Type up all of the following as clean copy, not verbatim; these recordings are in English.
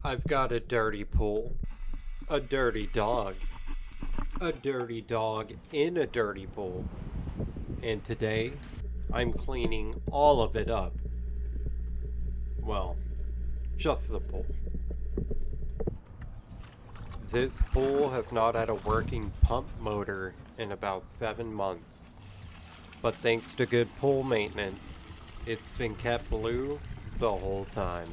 I've got a dirty pool, a dirty dog in a dirty pool, and today I'm cleaning all of it up. Well, just the pool. This pool has not had a working pump motor in about 7 months, but thanks to good pool maintenance, it's been kept blue the whole time.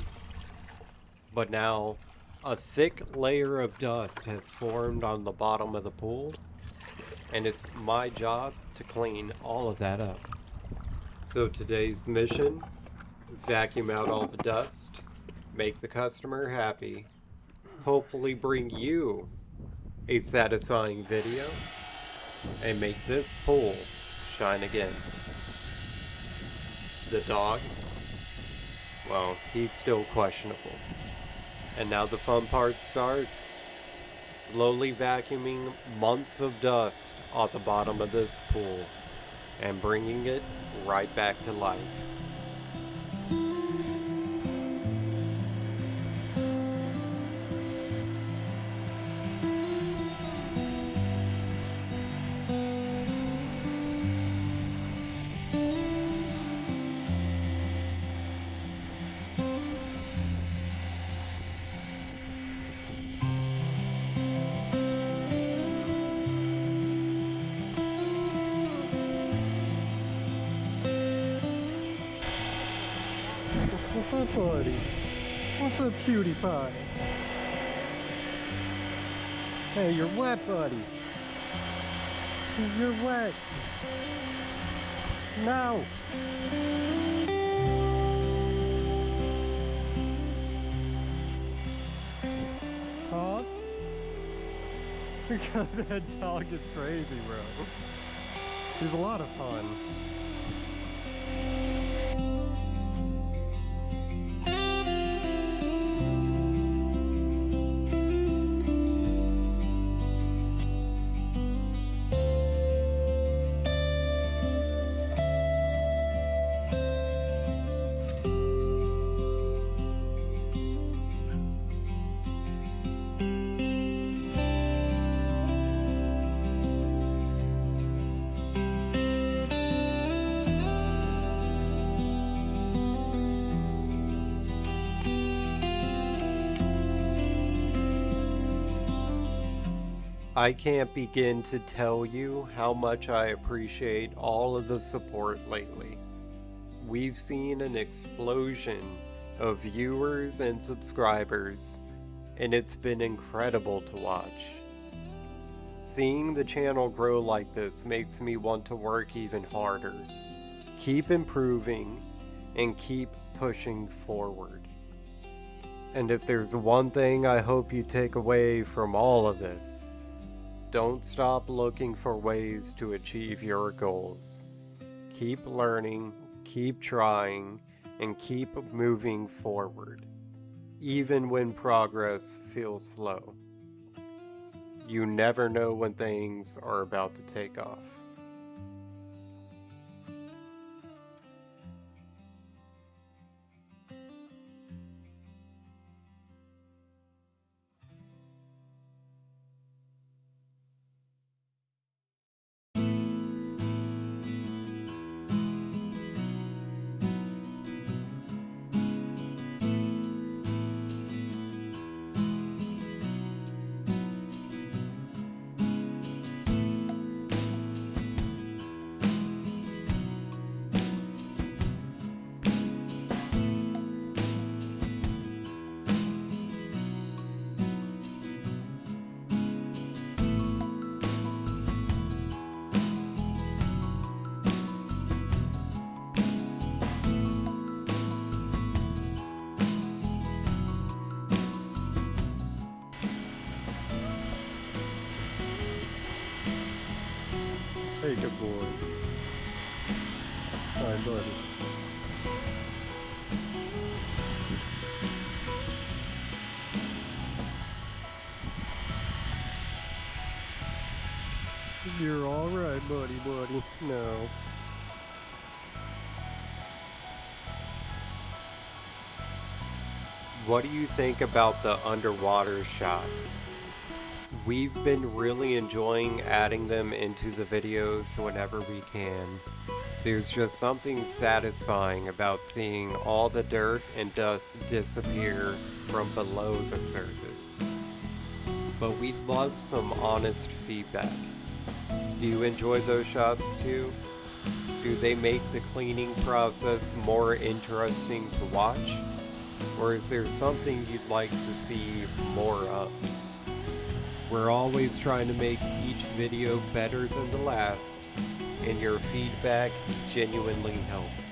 But now, a thick layer of dust has formed on the bottom of the pool, and it's my job to clean all of that up. So today's mission, vacuum out all the dust, make the customer happy, hopefully bring you a satisfying video, and make this pool shine again. The dog? Well, he's still questionable. And now the fun part starts. Slowly vacuuming months of dust off the bottom of this pool and bringing it right back to life. What's up, buddy? What's up, cutie pie? Hey, you're wet, buddy. You're wet. No. Huh? That dog is crazy, bro. He's a lot of fun. I can't begin to tell you how much I appreciate all of the support lately. We've seen an explosion of viewers and subscribers, and it's been incredible to watch. Seeing the channel grow like this makes me want to work even harder, keep improving, and keep pushing forward. And if there's one thing I hope you take away from all of this, don't stop looking for ways to achieve your goals. Keep learning, keep trying, and keep moving forward, even when progress feels slow. You never know when things are about to take off. Hey, good boy. Hi, buddy. You're all right, buddy. No. What do you think about the underwater shots? We've been really enjoying adding them into the videos whenever we can. There's just something satisfying about seeing all the dirt and dust disappear from below the surface. But we'd love some honest feedback. Do you enjoy those shots too? Do they make the cleaning process more interesting to watch? Or is there something you'd like to see more of? We're always trying to make each video better than the last, and your feedback genuinely helps.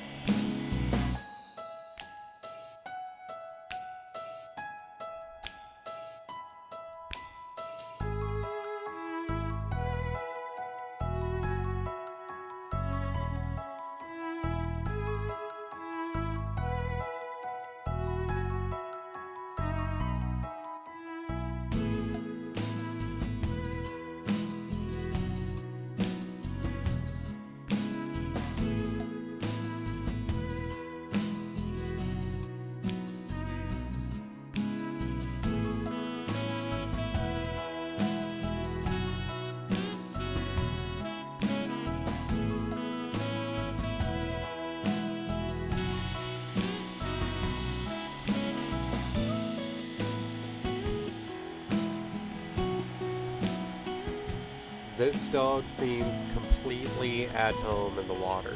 This dog seems completely at home in the water.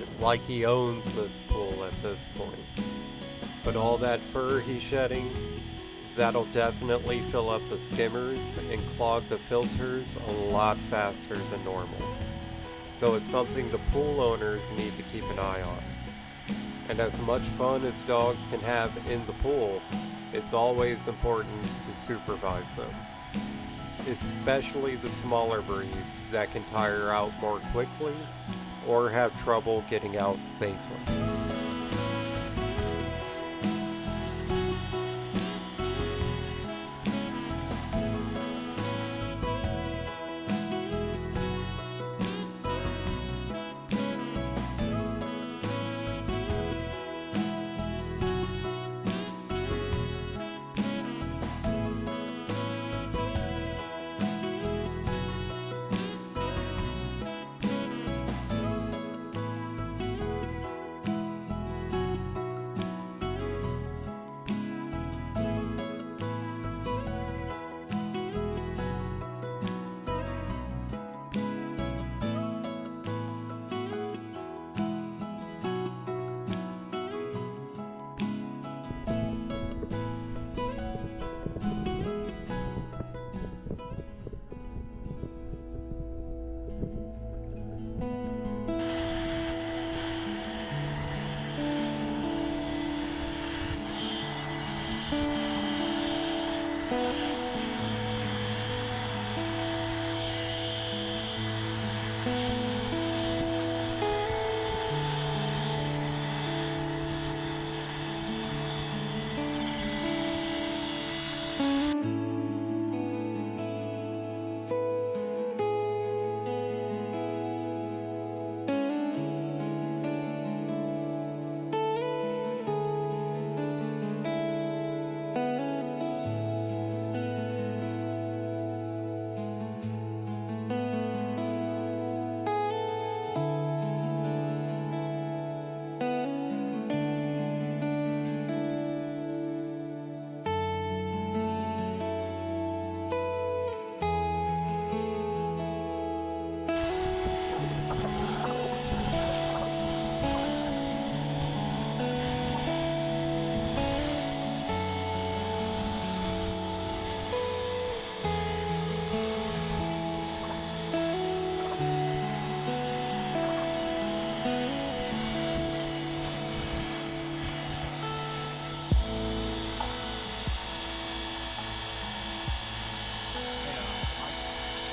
It's like he owns this pool at this point. But all that fur he's shedding, that'll definitely fill up the skimmers and clog the filters a lot faster than normal. So it's something the pool owners need to keep an eye on. And as much fun as dogs can have in the pool, it's always important to supervise them. Especially the smaller breeds that can tire out more quickly or have trouble getting out safely.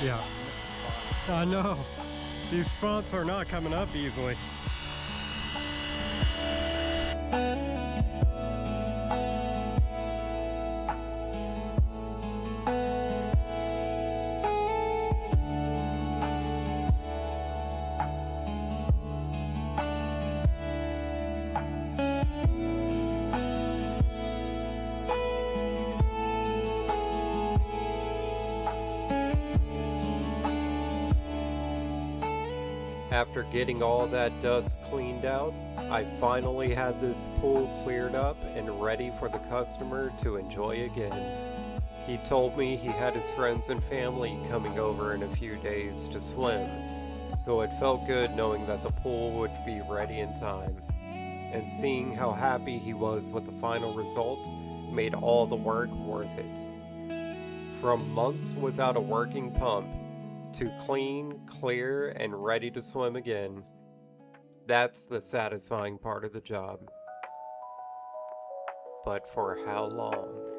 Yeah. I know. These spots are not coming up easily. After getting all that dust cleaned out, I finally had this pool cleared up and ready for the customer to enjoy again. He told me he had his friends and family coming over in a few days to swim, so it felt good knowing that the pool would be ready in time. And seeing how happy he was with the final result made all the work worth it. From months without a working pump to clean, clear, and ready to swim again, that's the satisfying part of the job. But for how long?